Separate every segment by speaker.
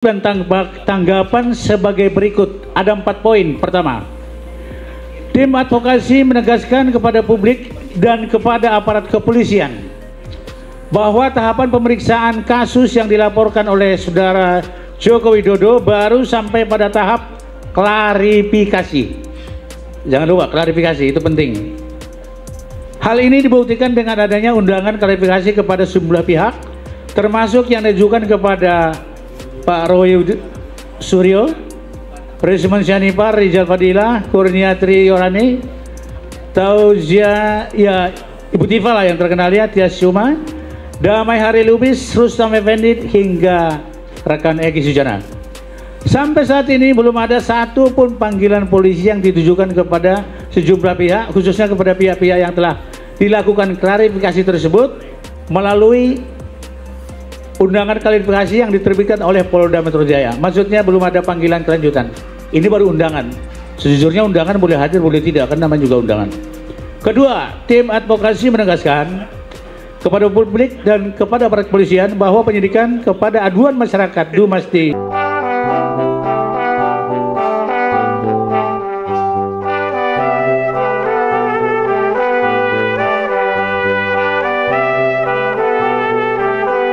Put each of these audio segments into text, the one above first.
Speaker 1: Dan tanggapan sebagai berikut. Ada 4 poin. Pertama, tim advokasi menegaskan kepada publik dan kepada aparat kepolisian bahwa tahapan pemeriksaan kasus yang dilaporkan oleh Saudara Joko Widodo baru sampai pada tahap klarifikasi. Jangan lupa, klarifikasi itu penting. Hal ini dibuktikan dengan adanya undangan klarifikasi kepada sejumlah pihak, termasuk yang diajukan kepada Pak Roy Suryo, Presiden Syanipar, Rizal Fadilah, Kurnia Triyorani, Tauzia, ya Ibu Tifa lah yang terkenal ya, Tias Syuma, Damai Hari Lubis, Rustam Effendi, hingga rekan Egi Sujana. Sampai saat ini belum ada satu pun panggilan polisi yang ditujukan kepada sejumlah pihak, khususnya kepada pihak-pihak yang telah dilakukan klarifikasi tersebut melalui undangan klarifikasi yang diterbitkan oleh Polda Metro Jaya. Maksudnya belum ada panggilan kelanjutan. Ini baru undangan. Sejujurnya undangan boleh hadir, boleh tidak, karena namanya juga undangan. Kedua, tim advokasi menegaskan kepada publik dan kepada aparat kepolisian bahwa penyidikan kepada aduan masyarakat mesti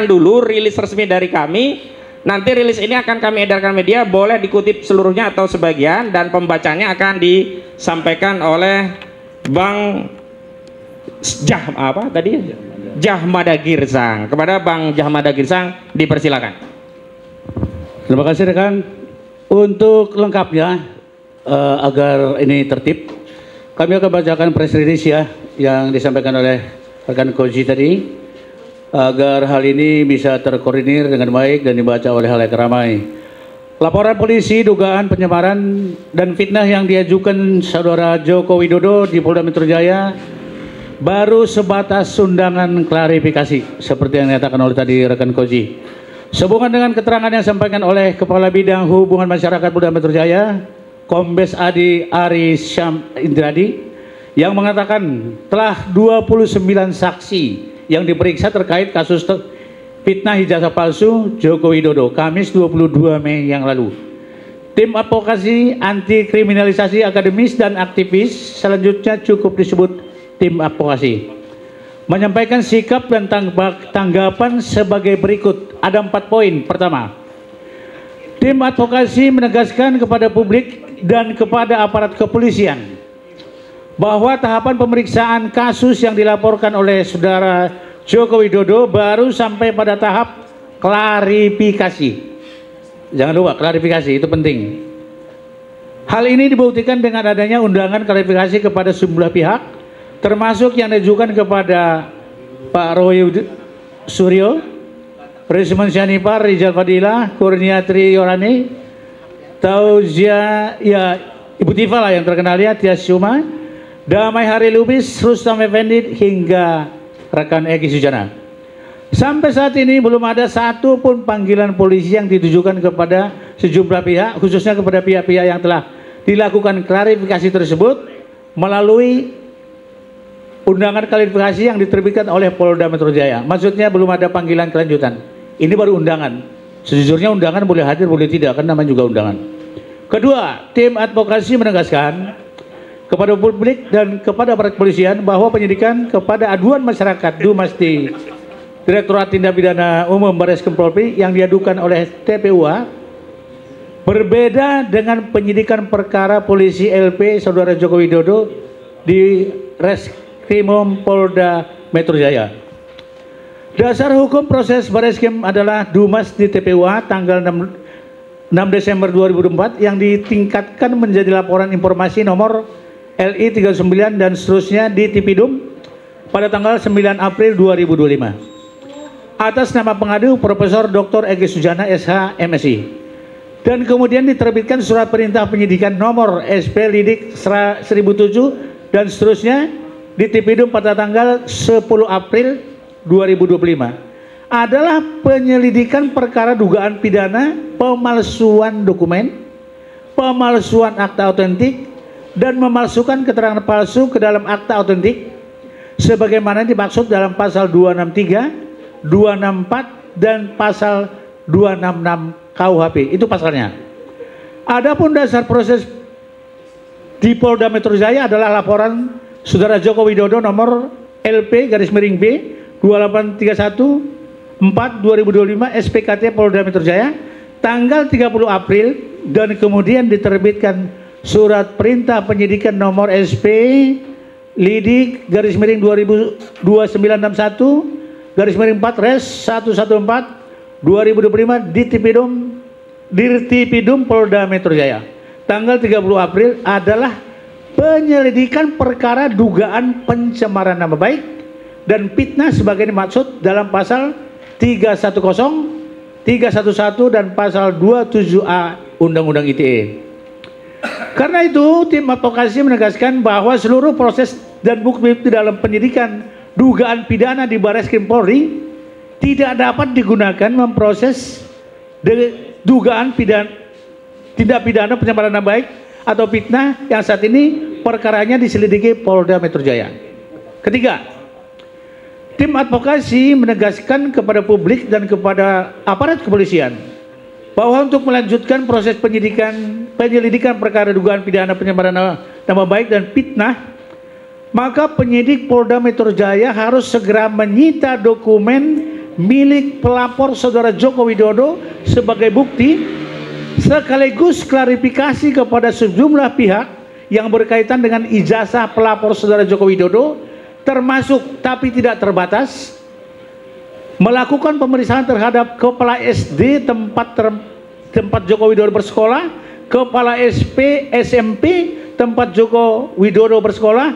Speaker 2: dulu rilis resmi dari kami. Nanti rilis ini akan kami edarkan media, boleh dikutip seluruhnya atau sebagian, dan pembacanya akan disampaikan oleh Bang Jahmada Girsang. Kepada Bang Jahmada Girsang dipersilakan.
Speaker 1: Terima kasih rekan. Untuk lengkapnya agar ini tertib, kami akan bacakan press release ya yang disampaikan oleh rekan Koji tadi, agar hal ini bisa terkoordinir dengan baik dan dibaca oleh halayak ramai. Laporan polisi dugaan penyebaran dan fitnah yang diajukan Saudara Joko Widodo di Polda Metro Jaya baru sebatas undangan klarifikasi seperti yang dinyatakan oleh tadi rekan Koji. Sehubungan dengan keterangan yang disampaikan oleh Kepala Bidang Hubungan Masyarakat Polda Metro Jaya, Kombes Adi Ari Syam Indradi, yang mengatakan telah 29 saksi yang diperiksa terkait kasus fitnah ijazah palsu Joko Widodo Kamis 22 Mei yang lalu. Tim advokasi anti kriminalisasi akademis dan aktivis, selanjutnya cukup disebut tim advokasi, menyampaikan sikap dan tanggapan sebagai berikut. Ada 4 poin. Pertama, tim advokasi menegaskan kepada publik dan kepada aparat kepolisian bahwa tahapan pemeriksaan kasus yang dilaporkan oleh Saudara Joko Widodo baru sampai pada tahap klarifikasi. Jangan lupa, klarifikasi itu penting. Hal ini dibuktikan dengan adanya undangan klarifikasi kepada sejumlah pihak, termasuk yang diajukan kepada Pak Roy Suryo, Presiden Syanipar, Rizal Fadilah, Kurnia Triyorani, Tauzia, ya Ibu Tifa lah yang terkenal ya, Tias Syuma, Damai Hari Lubis, Rustam Effendi, hingga rekan Egi Sujana. Sampai saat ini belum ada satu pun panggilan polisi yang ditujukan kepada sejumlah pihak, khususnya kepada pihak-pihak yang telah dilakukan klarifikasi tersebut melalui undangan klarifikasi yang diterbitkan oleh Polda Metro Jaya. Maksudnya belum ada panggilan kelanjutan. Ini baru undangan. Sejujurnya undangan boleh hadir, boleh tidak, karena namanya juga undangan. Kedua, tim advokasi menegaskan kepada publik dan kepada aparat kepolisian bahwa penyidikan kepada aduan masyarakat mesti Direktorat Tindak Pidana Umum Barreskrim Polri yang diadukan oleh TPUA berbeda dengan penyidikan perkara polisi LP Saudara Joko Widodo di Reskrimum Polda Metro Jaya. Dasar hukum proses Barreskrim adalah Dumas di TPUA tanggal 6 Desember 2004 yang ditingkatkan menjadi laporan informasi nomor LI 39 dan seterusnya di Tipidum pada tanggal 9 April 2025 atas nama pengadu Profesor Dr. Egi Sujana SH MSI, dan kemudian diterbitkan surat perintah penyidikan nomor SP Lidik 1007 dan seterusnya di Tipidum pada tanggal 10 April 2025 adalah penyelidikan perkara dugaan pidana pemalsuan dokumen, pemalsuan akta otentik, dan memalsukan keterangan palsu ke dalam akta otentik sebagaimana dimaksud dalam pasal 263, 264 dan pasal 266 KUHP, itu pasalnya. Adapun dasar proses di Polda Metro Jaya adalah laporan Saudara Joko Widodo nomor LP_B 2831/4/2025 SPKT Polda Metro Jaya tanggal 30 April dan kemudian diterbitkan surat perintah penyidikan nomor SP Lidik_2961/4/114 Dirtipidum Polda Metro Jaya tanggal 30 April adalah penyelidikan perkara dugaan pencemaran nama baik dan fitnah sebagai dimaksud dalam pasal 310, 311 dan pasal 27A Undang-Undang ITE. Karena itu tim advokasi menegaskan bahwa seluruh proses dan bukti dalam penyidikan dugaan pidana di Barreskrim Polri tidak dapat digunakan memproses dugaan tindak pidana pencemaran nama baik atau fitnah yang saat ini perkaranya diselidiki Polda Metro Jaya. Ketiga, tim advokasi menegaskan kepada publik dan kepada aparat kepolisian bahwa untuk melanjutkan proses penyelidikan perkara dugaan pidana pencemaran nama baik dan fitnah, maka penyidik Polda Metro Jaya harus segera menyita dokumen milik pelapor Saudara Joko Widodo sebagai bukti sekaligus klarifikasi kepada sejumlah pihak yang berkaitan dengan ijazah pelapor Saudara Joko Widodo, termasuk tapi tidak terbatas melakukan pemeriksaan terhadap Kepala SD tempat Joko Widodo bersekolah, Kepala SMP tempat Joko Widodo bersekolah,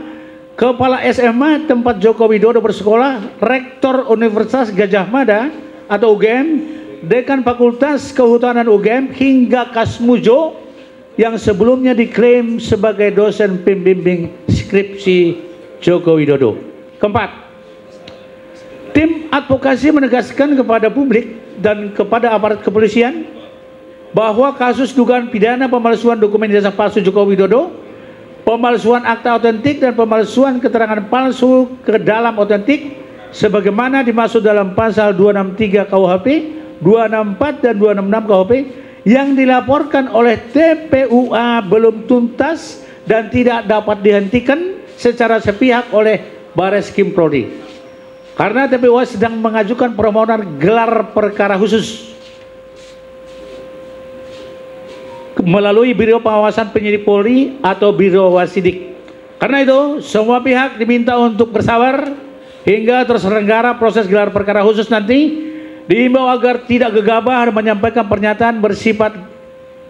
Speaker 1: Kepala SMA tempat Joko Widodo bersekolah, Rektor Universitas Gadjah Mada atau UGM, Dekan Fakultas Kehutanan UGM hingga Kasmujo yang sebelumnya diklaim sebagai dosen pembimbing skripsi Joko Widodo. Keempat, tim advokasi menegaskan kepada publik dan kepada aparat kepolisian bahwa kasus dugaan pidana pemalsuan dokumen ijazah palsu Joko Widodo, pemalsuan akta otentik dan pemalsuan keterangan palsu ke dalam otentik sebagaimana dimaksud dalam pasal 263 KUHP, 264 dan 266 KUHP yang dilaporkan oleh TPUA belum tuntas dan tidak dapat dihentikan secara sepihak oleh Barreskrim Polri. Karena TPUA sedang mengajukan permohonan gelar perkara khusus melalui Biro Pengawasan Penyidik Polri atau Biro Wasidik. Karena itu semua pihak diminta untuk bersabar hingga terselenggara proses gelar perkara khusus nanti. Diimbau agar tidak gegabah menyampaikan pernyataan bersifat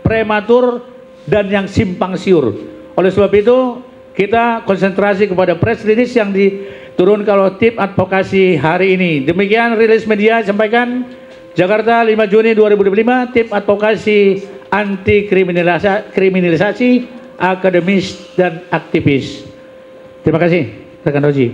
Speaker 1: prematur dan yang simpang siur. Oleh sebab itu kita konsentrasi kepada press release yang diturunkan oleh tim advokasi hari ini. Demikian rilis media sampaikan Jakarta 5 Juni 2025 tim advokasi anti kriminalisasi akademis dan aktivis. Terima kasih rekan Roji.